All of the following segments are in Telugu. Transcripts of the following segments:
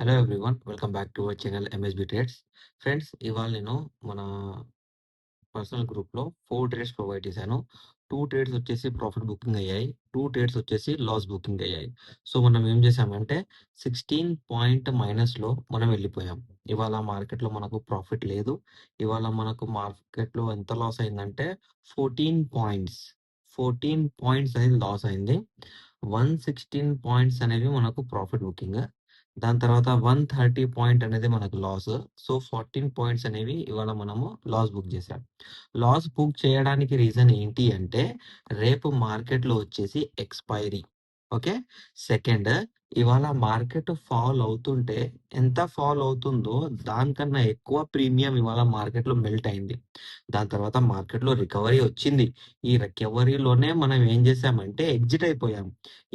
Hello everyone. Welcome back to our channel MSB trades. Friends, ఇవాళ నేను మన పర్సనల్ గ్రూప్‌లో 4 ట్రేడ్స్ ప్రొవైడ్ చేశాను. 2 ట్రేడ్స్ వచ్చేసి ప్రాఫిట్ బుకింగ్ అయ్యాయి. 2 ట్రేడ్స్ వచ్చేసి లాస్ బుకింగ్ అయ్యాయి. సో, మనం ఏం చేశామంటే 16 పాయింట్ మైనస్‌లో మనం వెళ్ళిపోయాం. ఇవాళ మార్కెట్‌లో మనకు ప్రాఫిట్ లేదు. ఇవాళ మనకు మార్కెట్‌లో ఎంత లాస్ అయిందంటే 14 పాయింట్స్. 14 పాయింట్స్ అనేది లాస్ అయింది. 116 పాయింట్స్ అనేవి మనకు ప్రాఫిట్ బుకింగ్. దాని తర్వాత 130 పాయింట్ అనేది మనకు లాస్. సో, 14 పాయింట్స్ అనేవి ఇవాళ మనము లాస్ బుక్ చేశాం. లాస్ బుక్ చేయడానికి రీజన్ ఏంటి అంటే, రేపు మార్కెట్‌లో వచ్చేసి ఎక్స్‌పైరీ. ఓకే. సెకండ్, ఇవాళ మార్కెట్ ఫాల్ అవుతుంటే ఎంత ఫాల్ అవుతుందో దానికన్నా ఎక్కువ ప్రీమియం ఇవాళ మార్కెట్‌లో మెల్ట్ అయింది. దాని తర్వాత మార్కెట్‌లో రికవరీ వచ్చింది. ఈ రికవరీలోనే మనం ఏం చేశామంటే ఎగ్జిట్ అయిపోయాం.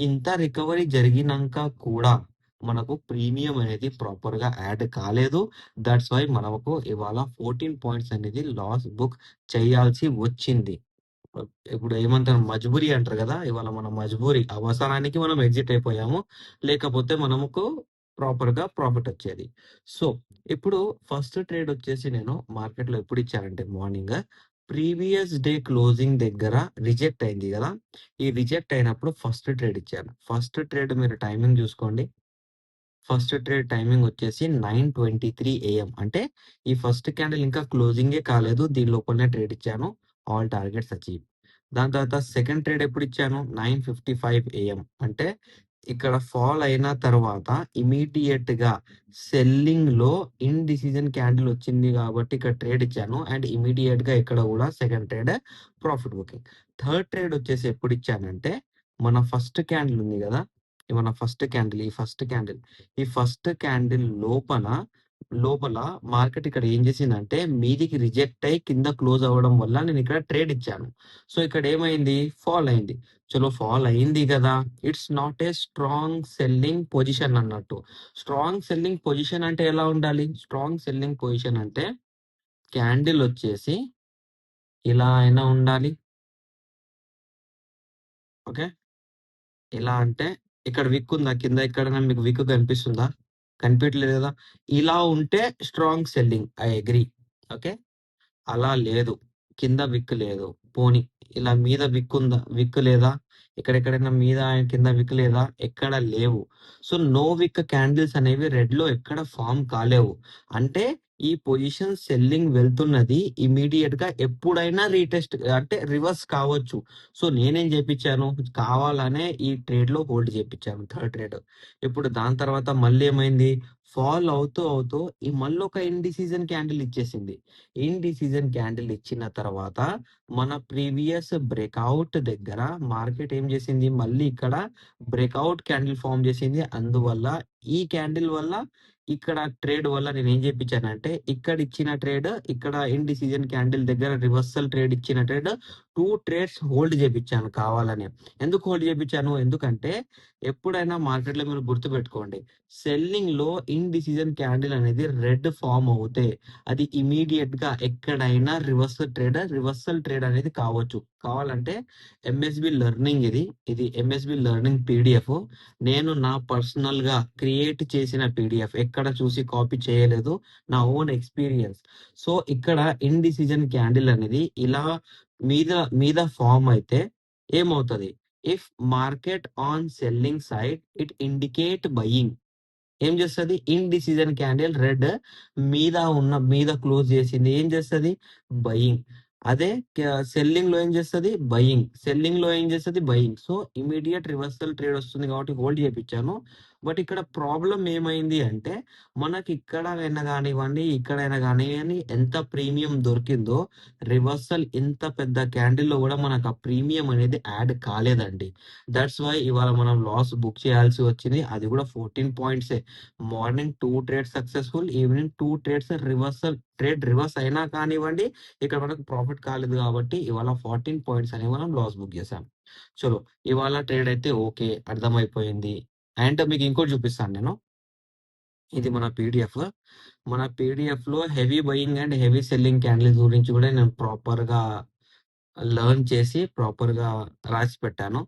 ఇంత రికవరీ జరిగినంక కూడా మనకు ప్రీమియం అనేది ప్రాపర్‌గా యాడ్ కాలేదు. దట్స్ వై మనకు ఇవాళ 14 పాయింట్స్ అనేది లాస్ బుక్ చేయాల్సి వచ్చింది. ఇప్పుడు ఏమంటారు, మజ్బూరీ అంటారు గదా! ఇవాళ మన మజ్బూరీ అవసరానికి మనం ఎగ్జిట్ అయిపోయాము. లేకపోతే మనముకు ప్రాపర్‌గా ప్రాఫిట్ వచ్చేది. సో, ఇప్పుడు ఫస్ట్ ట్రేడ్ వచ్చేసి నేను మార్కెట్‌లో ఎప్పుడు ఇచ్చానంటే మార్నింగ్ ప్రీవియస్ డే క్లోజింగ్ దగ్గర రిజెక్ట్ అయింది గదా! ఈ రిజెక్ట్ అయినప్పుడు ఫస్ట్ ట్రేడ్ ఇచ్చాను. ఫస్ట్ ట్రేడ్ మీరు టైమింగ్ చూసుకోండి. ఫస్ట్ ట్రేడ్ టైమింగ్ వచ్చేసి 9:23 ఏఎం. అంటే ఈ ఫస్ట్ క్యాండిల్ ఇంకా క్లోజింగే కాలేదు. దీని లోపలనే ట్రేడ్ ఇచ్చాను. All targets achieve. దాని తర్వాత సెకండ్ ట్రేడ్ ఎప్పుడు ఇచ్చాను? 9:55 ఏఎం. అంటే ఇక్కడ ఫాల్ అయిన తర్వాత ఇమ్మీడియేట్‌గా సెల్లింగ్‌లో ఇండిసిజన్ క్యాండిల్ వచ్చింది కాబట్టి ఇక్కడ ట్రేడ్ ఇచ్చాను. అండ్ ఇమ్మీడియేట్‌గా ఇక్కడ కూడా second trade profit booking. Third trade వచ్చేసి ఎప్పుడు ఇచ్చానంటే, మన ఫస్ట్ క్యాండిల్ ఉంది గదా! మన ఫస్ట్ క్యాండిల్, ఈ ఫస్ట్ క్యాండిల్ లోపల మార్కెట్ ఇక్కడ ఏం చేసిందంటే మీదికి రిజెక్ట్ అయ్యి కింద క్లోజ్ అవ్వడం వల్ల నేను ఇక్కడ ట్రేడ్ ఇచ్చాను. సో, ఇక్కడ ఏమైంది? ఫాల్ అయింది. చలో ఫాల్ అయింది గదా! It's not a strong selling position అన్నట్టు. స్ట్రాంగ్ సెల్లింగ్ పొజిషన్ అంటే ఎలా ఉండాలి? స్ట్రాంగ్ సెల్లింగ్ పొజిషన్ అంటే క్యాండిల్ వచ్చేసి ఇలా అయినా ఉండాలి. ఓకే. ఎలా అంటే ఇక్కడ విక్ ఉందా? కింద ఎక్కడైనా మీకు విక్ కనిపిస్తుందా? కనిపియట్లేదు గదా! ఇలా ఉంటే strong selling. I agree. Okay. అలా లేదు. కింద విక్ లేదు. పోనీ ఇలా మీద విక్ ఉందా? విక్ లేదా? ఎక్కడెక్కడైనా మీద కింద విక్ లేదా? ఎక్కడ లేవు. సో, నో విక్ క్యాండిల్స్ అనేవి రెడ్‌లో ఎక్కడ ఫార్మ్ కాలేవు. అంటే ఈ పొజిషన్ సెల్లింగ్ వెళ్తున్నది ఇమ్మీడియేట్‌గా ఎప్పుడైనా రీటెస్ట్ అంటే రివర్స్ కావచ్చు. సో, నేనేం జేపిచ్చాను, కావాలనే ఈ ట్రేడ్‌లో హోల్డ్ జేపిచ్చాను థర్డ్ ట్రేడ్. ఇప్పుడు దాని తర్వాత మళ్ళీ ఏమైంది? ఫాల్ అవుతూ ఈ మళ్ళొక ఇండిసిజన్ క్యాండిల్ ఇచ్చేసింది. ఇండిసిజన్ క్యాండిల్ ఇచ్చిన తర్వాత మన ప్రీవియస్ బ్రేక్‌ఔట్ దగ్గర మార్కెట్ ఏం చేసింది? మళ్ళీ ఇక్కడ బ్రేక్‌ఔట్ క్యాండిల్ ఫార్మ్ చేసింది. అందువల్ల ఈ క్యాండిల్ వల్ల ఇక్కడ ట్రేడ్ వల్ల నేనేం చేపించానంటే ఇక్కడ ఇచ్చిన ట్రేడ్, ఇక్కడ ఇండిసిజన్ క్యాండిల్ దగ్గర రివర్సల్ ట్రేడ్ ఇచ్చిన ట్రేడ్ 2 ట్రేడ్స్ హోల్డ్ చేపించాను కావాలనే. ఎందుకు హోల్డ్ చేపించాను? ఎందుకంటే ఎప్పుడైనా మార్కెట్‌లో మీరు గుర్తుపెట్టుకోండి. సెల్లింగ్‌లో ఇండిసిజన్ క్యాండిల్ అనేది రెడ్ ఫార్మ్ అవుతే అది ఇమ్మీడియేట్‌గా ఎక్కడైనా రివర్సల్ ట్రేడ్ అనేది కావచ్చు. కావాలంటే ఎంఎస్‌బి లెర్నింగ్ ఇది. ఇది ఎంఎస్‌బి లెర్నింగ్ పీడీఎఫ్. నేను నా పర్సనల్‌గా క్రియేట్ చేసిన పీడీఎఫ్. ఎక్కడ చూసి కాపీ చేయలేదు. నా ఓన్ ఎక్స్‌పీరియన్స్. సో, ఇక్కడ ఇండిసిజన్ క్యాండిల్ అనేది ఇలా మీద మీద ఫార్మ్ అయితే ఏమవుతది? If market on selling side it indicate buying. ఏం చేస్తది? ఇండిసిజన్ క్యాండిల్ రెడ్ మీద క్లోజ్ చేసింది. ఏం చేస్తది? బయింగ్. అదే సెల్లింగ్‌లో ఏం చేస్తది? బయింగ్. సెల్లింగ్‌లో ఏం చేస్తది? Buying. So, immediate reversal trade వస్తుంది కాబట్టి హోల్డ్ చేపిచ్చాను. బట్ ఇక్కడ ప్రాబ్లమ్ ఏమైంది అంటే మనకిక్కడైనా గానివ్వండి, ఇక్కడైనా గానియ్యండి ఎంత ప్రీమియం దొరికిందో రివర్సల్ ఇంత పెద్ద క్యాండిల్‌లో గూడా మనకు ఆ ప్రీమియం అనేది యాడ్ కాలేదండి. దట్స్ వై ఇవాళ మనం లాస్ బుక్ చేయాల్సి వచ్చింది. అది గూడా 14 పాయింట్సే. Morning 2 trades successful. Evening 2 trades reverse అయినా కానివ్వండి, ఇక్కడ మనకు ప్రాఫిట్ కాలేదు కాబట్టి ఇవాళ 14 పాయింట్స్ అనేవి మనం లాస్ బుక్ చేసాం. చలో ఇవాళ ట్రేడ్ అయితే ఓకే. అర్థమైపోయింది. అండ్ మీకు ఇంకోటి చూపిస్తాను నేను. ఇది మన పీడీఎఫ్. మన పీడీఎఫ్‌లో heavy buying and heavy selling candles గురించి కూడా నేను ప్రాపర్‌గా లెర్న్ చేసి ప్రాపర్‌గా రాసి పెట్టాను.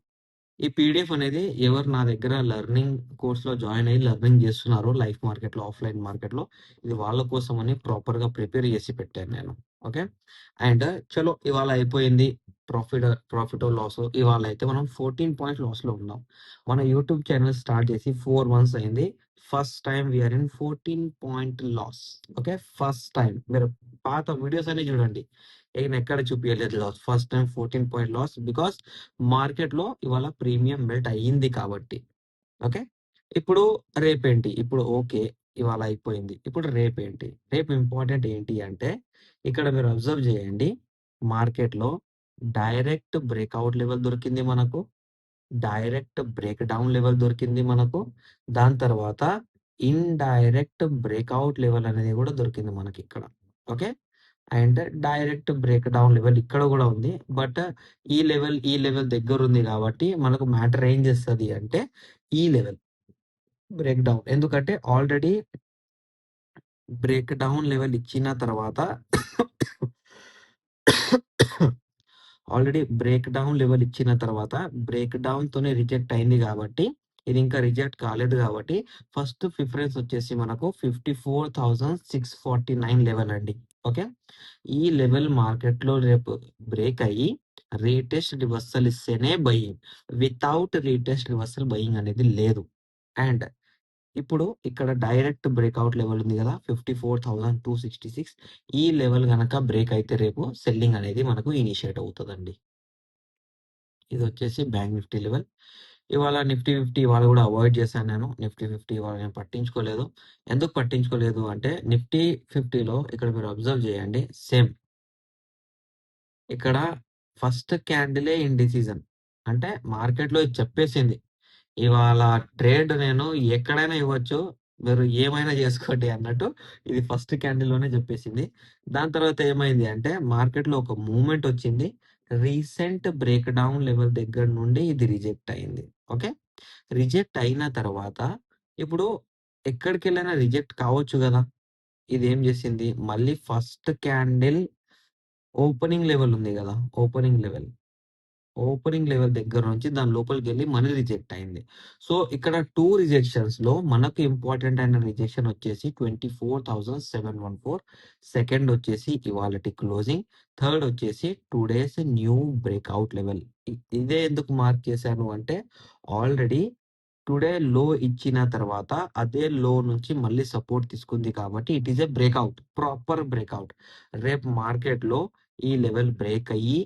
ఈ పీడిఎఫ్ అనేది ఎవరు నా దగ్గర లెర్నింగ్ కోర్స్‌లో జాయిన్ అయ్యి లెర్నింగ్ చేస్తున్నారో లైఫ్ మార్కెట్‌లో, ఆఫ్‌లైన్ మార్కెట్‌లో ఇది వాళ్ళ కోసమని ప్రాపర్‌గా ప్రిపేర్ చేసి పెట్టాను నేను. ఓకే. అండ్ చలో ఇవాళ అయిపోయింది. ప్రాఫిటో లాసో ఇవాళ అయితే మనం 14 పాయింట్ లాస్‌లో ఉన్నాం. మన యూట్యూబ్ ఛానెల్ స్టార్ట్ చేసి 4 మంత్స్ అయింది. First time we are in 14 point loss. Okay. First time. మీరు పాత వీడియోస్ అన్ని చూడండి. నేనెక్కడ చూపియలేదు loss. First time 14 point loss because మార్కెట్‌లో ఇవాళ ప్రీమియం మెల్ట్ అయ్యింది కాబట్టి. ఓకే. ఇప్పుడు రేపేంటి? ఇప్పుడు ఓకే. ఇవాళ అయిపోయింది. ఇప్పుడు రేపేంటి? రేపు ఇంపార్టెంట్ ఏంటి అంటే, ఇక్కడ మీరు అబ్జర్వ్ చేయండి. మార్కెట్‌లో డైరెక్ట్ బ్రేక్‌ఔట్ లెవెల్ దొరికింది మనకు. డైరెక్ట్ బ్రేక్ డౌన్ లెవెల్ దొరికింది మనకు. దాని తర్వాత ఇండైరెక్ట్ బ్రేక్‌ఔట్ లెవెల్ అనేది గూడా దొరికింది మనకిక్కడ. Okay. And direct break down level ఇక్కడ గూడా ఉంది. బట్ ఈ లెవెల్ దగ్గరుంది గాబట్టి మనకు మ్యాటర్ ఏం చేస్తది అంటే, ఈ లెవెల్ బ్రేక్ డౌన్. ఎందుకంటే ఆల్రెడీ బ్రేక్ డౌన్ లెవెల్ ఇచ్చిన తర్వాత ఆల్రెడీ బ్రేక్ డౌన్ లెవెల్ ఇచ్చిన తర్వాత బ్రేక్ డౌన్‌తోనే రిజెక్ట్ అయింది గాబట్టి, ఇది ఇంకా రిజెక్ట్ కాలేదు గాబట్టి, ఫస్ట్ ప్రిఫరెన్స్ వచ్చేసి మనకు 54,649 లెవెల్ అండి. ఓకే. ఈ లెవెల్ మార్కెట్‌లో రేపు బ్రేక్ అయ్యి, రీటెస్ట్ రివర్సల్ ఇస్తేనే buying. Without retest reversal buying అనేది లేదు. అండ్ ఇప్పుడు ఇక్కడ డైరెక్ట్ బ్రేక్‌ఔట్ లెవెల్ ఉంది గదా! 54,266 ఈ లెవెల్ గనక బ్రేక్ అయితే రేపు సెల్లింగ్ అనేది మనకు ఇనిషియేట్ అవుతదండి. ఇదొచ్చేసి బ్యాంక్ నిఫ్టీ లెవెల్. ఇవాళ నిఫ్టీ 50 ఇవాళ గూడా అవాయిడ్ చేశాను నేను. నిఫ్టీ 50 ఇవాళ నేను పట్టించుకోలేదు. ఎందుకు పట్టించుకోలేదు అంటే నిఫ్టీ 50లో ఇక్కడ మీరు అబ్జర్వ్ చేయండి. సేమ్ ఇక్కడ ఫస్ట్ క్యాండిలే ఇండిసిజన్. అంటే మార్కెట్‌లో ఇది చెప్పేసింది. ఇవాళ ట్రేడ్ నేను ఎక్కడైనా ఇవ్వచ్చు. మీరు ఏమైనా జేసుకోండి అన్నట్టు ఇది ఫస్ట్ క్యాండిల్‌లోనే జెప్పేసింది. దాని తర్వాత ఏమైంది అంటే మార్కెట్‌లో ఒక మూవ్‌మెంట్ వచ్చింది. రీసెంట్ బ్రేక్ డౌన్ లెవెల్ దగ్గర నుండి ఇది రిజెక్ట్ అయింది. ఓకే. రిజెక్ట్ అయిన తర్వాత ఇప్పుడు ఎక్కడికెళ్ళైనా రిజెక్ట్ కావచ్చు గదా! ఇదేం జేసింది మళ్ళీ ఫస్ట్ క్యాండిల్ ఓపెనింగ్ లెవెల్ ఉంది గదా! ఓపెనింగ్ లెవెల్ దగ్గర నుంచి దాని లోపలికెళ్ళి మనీ రిజెక్ట్ అయింది. సో, ఇక్కడ 2 రిజెక్షన్స్‌లో మనకు ఇంపార్టెంట్ అయిన రిజెక్షన్ వచ్చేసి 24,714 సెకండ్ వచ్చేసి ఇవాళటి క్లోజింగ్. థర్డ్ వచ్చేసి టుడేస్ న్యూ బ్రేక్‌ఔట్ లెవెల్. ఇదే ఎందుకు మార్క్ చేశాను అంటే ఆల్రెడీ టుడే లో ఇచ్చిన తర్వాత అదే లో నుంచి మళ్ళీ సపోర్ట్ తీసుకుంది కాబట్టి it is a breakout. Proper breakout. రేపు మార్కెట్‌లో ఈ లెవెల్ బ్రేక్ అయ్యి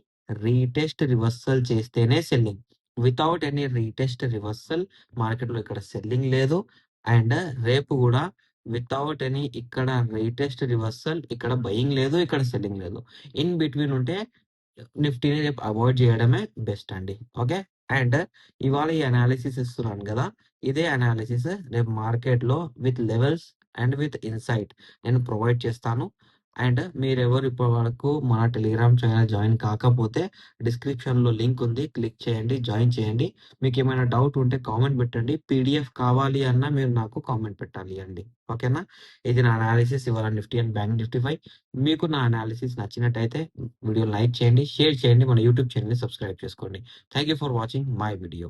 రీటెస్ట్ రివర్సల్ చేస్తేనే selling. Without any retest reversal మార్కెట్‌లో ఇక్కడ సెల్లింగ్ లేదు. అండ్ రేపు గూడా వితౌట్ ఎనీ ఇక్కడ రీటెస్ట్ రివర్సల్ ఇక్కడ బయింగ్ లేదు. ఇక్కడ సెల్లింగ్ లేదు. ఇన్ బిట్వీన్ ఉంటే నిఫ్టీని రేపు అవాయిడ్ చేయడమే బెస్ట్ అండి. ఓకే. అండ్ ఇవాళ ఈ అనాలిసిస్ ఇస్తున్నాను గదా! ఇదే అనాలిసిస్ రేపు మార్కెట్‌లో with levels and with insight నేను ప్రొవైడ్ చేస్తాను. అండ్ మీరెవరు ఇప్పటి వరకు మన టెలిగ్రామ్ ఛానెల్ జాయిన్ కాకపోతే డిస్క్రిప్షన్‌లో లింక్ ఉంది. క్లిక్ చేయండి. జాయిన్ చేయండి. మీకేమైనా డౌట్ ఉంటే కామెంట్ పెట్టండి. పీడీఎఫ్ కావాలి అన్నా మీరు నాకు కామెంట్ పెట్టాలి అండి. ఓకేనా? ఇది నా అనాలిసిస్ ఇవాళ నిఫ్టీ అండ్ బ్యాంక్ నిఫ్టీ 5. మీకు నా అనాలిసిస్ నచ్చినట్టయితే వీడియోని లైక్ చేయండి, షేర్ చేయండి. మన యూట్యూబ్ ఛానెల్‌ని సబ్స్క్రైబ్ చేసుకోండి. Thank you for watching my video.